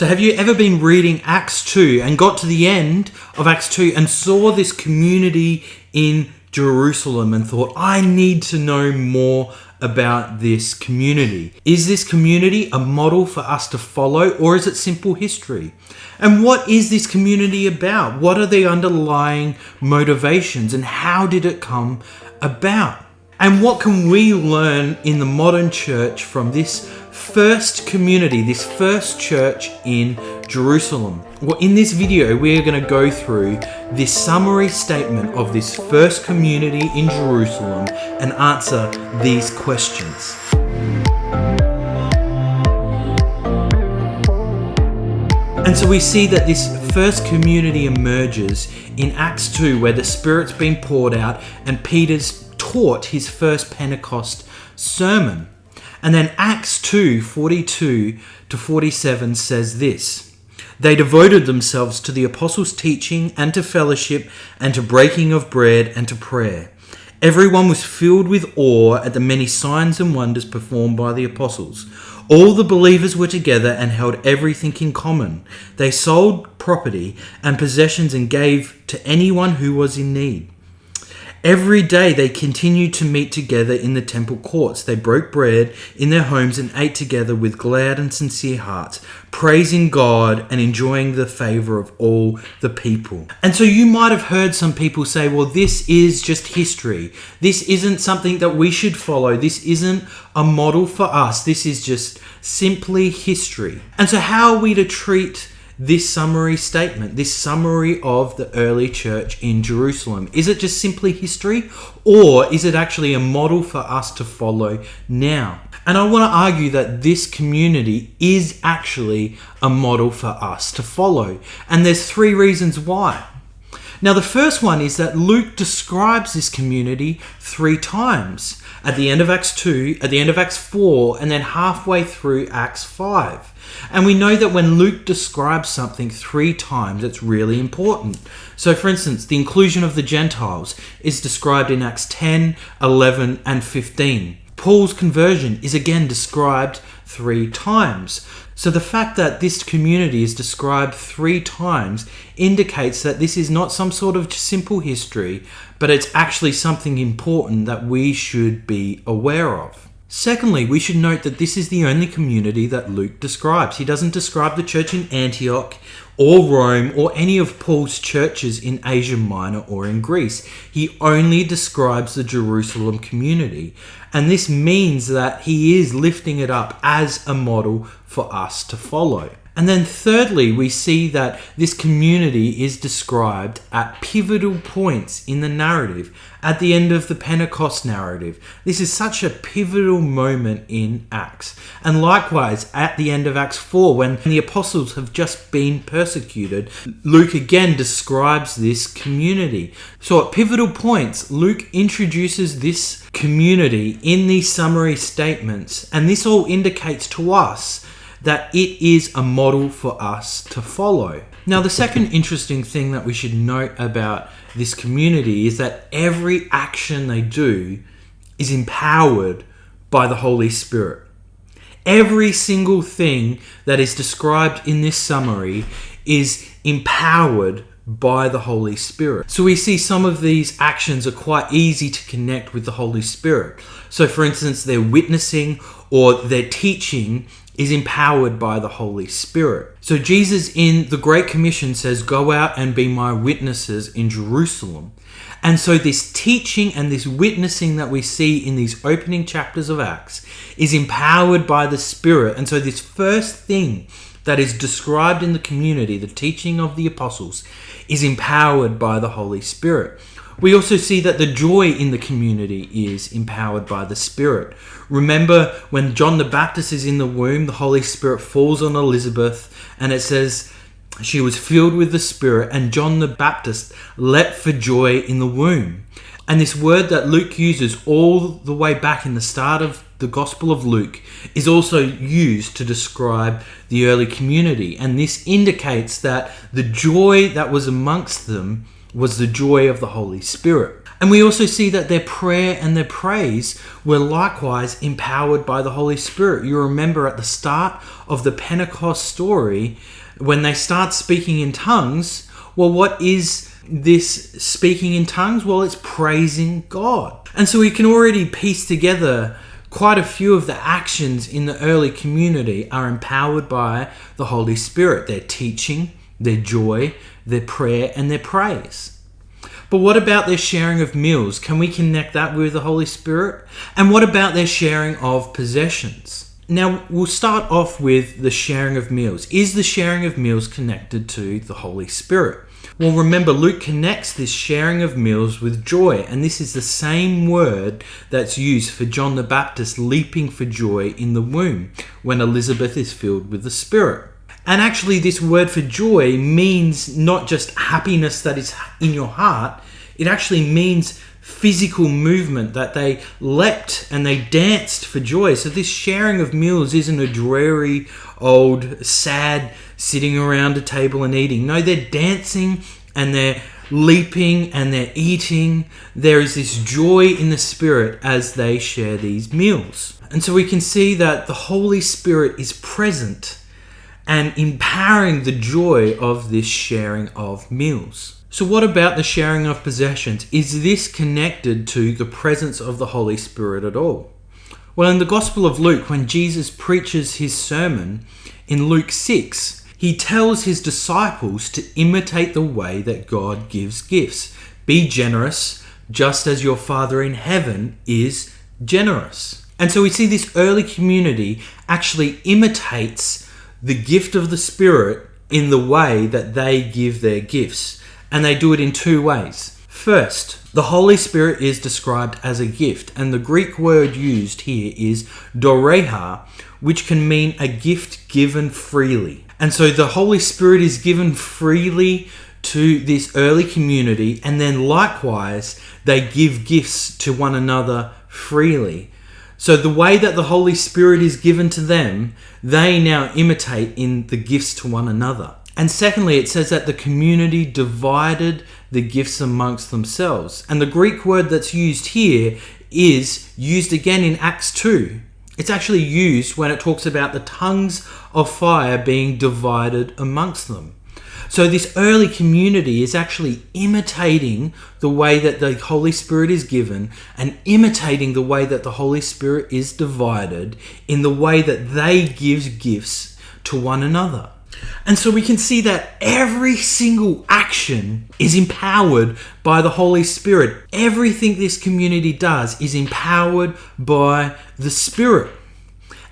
So have you ever been reading Acts 2 and got to the end of Acts 2 and saw this community in Jerusalem and thought, I need to know more about this community? Is this community a model for us to follow, or is it simple history? And what is this community about? What are the underlying motivations, and how did it come about? And what can we learn in the modern church from this first community, this first church in Jerusalem? Well, in this video, we're going to go through this summary statement of this first community in Jerusalem and answer these questions. And so we see that this first community emerges in Acts 2, where the Spirit's been poured out and Peter's taught his first Pentecost sermon. And then Acts 2:42 to 47 says this: They devoted themselves to the apostles' teaching and to fellowship and to breaking of bread and to prayer. Everyone was filled with awe at the many signs and wonders performed by the apostles. All the believers were together and held everything in common. They sold property and possessions and gave to anyone who was in need. Every day they continued to meet together in the temple courts. They broke bread in their homes and ate together with glad and sincere hearts, praising God and enjoying the favor of all the people. And so you might have heard some people say, well, this is just history. This isn't something that we should follow. This isn't a model for us. This is just simply history. And so how are we to treat this summary statement, this summary of the early church in Jerusalem? Is it just simply history, or is it actually a model for us to follow now? And I want to argue that this community is actually a model for us to follow. And there's three reasons why. Now, the first one is that Luke describes this community 3 times. At the end of Acts 2, at the end of Acts 4, and then halfway through Acts 5. And we know that when Luke describes something 3 times, it's really important. So, for instance, the inclusion of the Gentiles is described in Acts 10, 11, and 15. Paul's conversion is again described 3 times. So the fact that this community is described 3 times indicates that this is not some sort of simple history, but it's actually something important that we should be aware of. Secondly, we should note that this is the only community that Luke describes. He doesn't describe the church in Antioch or Rome or any of Paul's churches in Asia Minor or in Greece. He only describes the Jerusalem community. And this means that he is lifting it up as a model for us to follow. And then thirdly, we see that this community is described at pivotal points in the narrative, at the end of the Pentecost narrative. This is such a pivotal moment in Acts. And likewise, at the end of Acts 4, when the apostles have just been persecuted, Luke again describes this community. So at pivotal points, Luke introduces this community in these summary statements, and this all indicates to us that it is a model for us to follow. Now, the second interesting thing that we should note about this community is that every action they do is empowered by the Holy Spirit. Every single thing that is described in this summary is empowered by the Holy Spirit. So we see some of these actions are quite easy to connect with the Holy Spirit. So for instance, their witnessing or their teaching is empowered by the Holy Spirit. So Jesus in the Great Commission says, go out and be my witnesses in Jerusalem. And so this teaching and this witnessing that we see in these opening chapters of Acts is empowered by the Spirit. And so this first thing that is described in the community, the teaching of the apostles, is empowered by the Holy Spirit. We also see that the joy in the community is empowered by the Spirit. Remember when John the Baptist is in the womb, the Holy Spirit falls on Elizabeth, and it says she was filled with the Spirit, and John the Baptist leapt for joy in the womb. And this word that Luke uses all the way back in the start of the Gospel of Luke is also used to describe the early community. And this indicates that the joy that was amongst them was the joy of the Holy Spirit. And we also see that their prayer and their praise were likewise empowered by the Holy Spirit. You remember at the start of the Pentecost story, when they start speaking in tongues, well, what is this speaking in tongues? Well, it's praising God. And so we can already piece together quite a few of the actions in the early community are empowered by the Holy Spirit. Their teaching, their joy, their prayer, and their praise. But what about their sharing of meals? Can we connect that with the Holy Spirit? And what about their sharing of possessions? Now, we'll start off with the sharing of meals. Is the sharing of meals connected to the Holy Spirit? Well, remember, Luke connects this sharing of meals with joy, and this is the same word that's used for John the Baptist leaping for joy in the womb when Elizabeth is filled with the Spirit. And actually, this word for joy means not just happiness that is in your heart, it actually means physical movement, that they leapt and they danced for joy. So this sharing of meals isn't a dreary, old, sad sitting around a table and eating. No, they're dancing and they're leaping and they're eating. There is this joy in the Spirit as they share these meals. And so we can see that the Holy Spirit is present and empowering the joy of this sharing of meals. So what about the sharing of possessions? Is this connected to the presence of the Holy Spirit at all? Well, in the Gospel of Luke, when Jesus preaches his sermon, in Luke 6, he tells his disciples to imitate the way that God gives gifts. Be generous, just as your Father in heaven is generous. And so we see this early community actually imitates the gift of the Spirit in the way that they give their gifts. And they do it in two ways. First, the Holy Spirit is described as a gift, and the Greek word used here is doreha, which can mean a gift given freely. And so the Holy Spirit is given freely to this early community, and then likewise, they give gifts to one another freely. So the way that the Holy Spirit is given to them, they now imitate in the gifts to one another. And secondly, it says that the community divided the gifts amongst themselves. And the Greek word that's used here is used again in Acts 2. It's actually used when it talks about the tongues of fire being divided amongst them. So this early community is actually imitating the way that the Holy Spirit is given and imitating the way that the Holy Spirit is divided in the way that they give gifts to one another. And so we can see that every single action is empowered by the Holy Spirit. Everything this community does is empowered by the Spirit.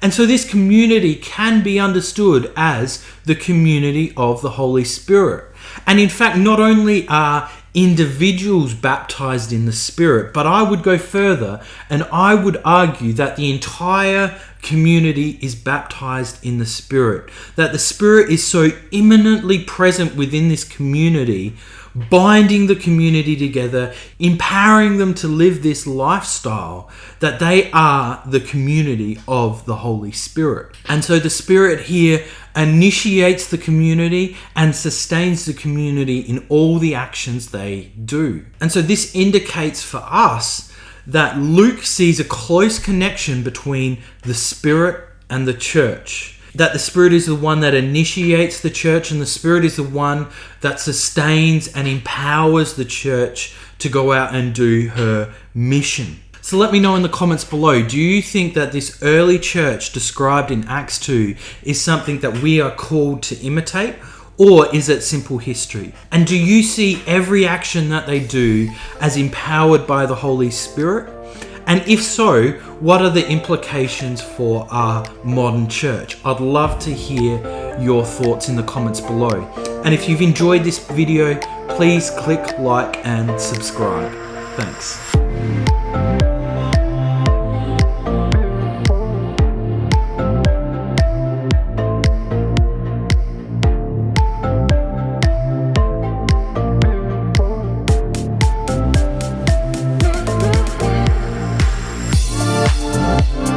And so this community can be understood as the community of the Holy Spirit. And in fact, not only are individuals baptized in the Spirit, but I would go further and I would argue that the entire community is baptized in the Spirit. That the Spirit is so imminently present within this community, binding the community together, empowering them to live this lifestyle, that they are the community of the Holy Spirit. And so the Spirit here initiates the community and sustains the community in all the actions they do. And so this indicates for us that Luke sees a close connection between the Spirit and the church. That the Spirit is the one that initiates the church, and the Spirit is the one that sustains and empowers the church to go out and do her mission. So let me know in the comments below, do you think that this early church described in Acts 2 is something that we are called to imitate? Or is it simple history? And do you see every action that they do as empowered by the Holy Spirit? And if so, what are the implications for our modern church? I'd love to hear your thoughts in the comments below. And if you've enjoyed this video, please click like and subscribe. Thanks.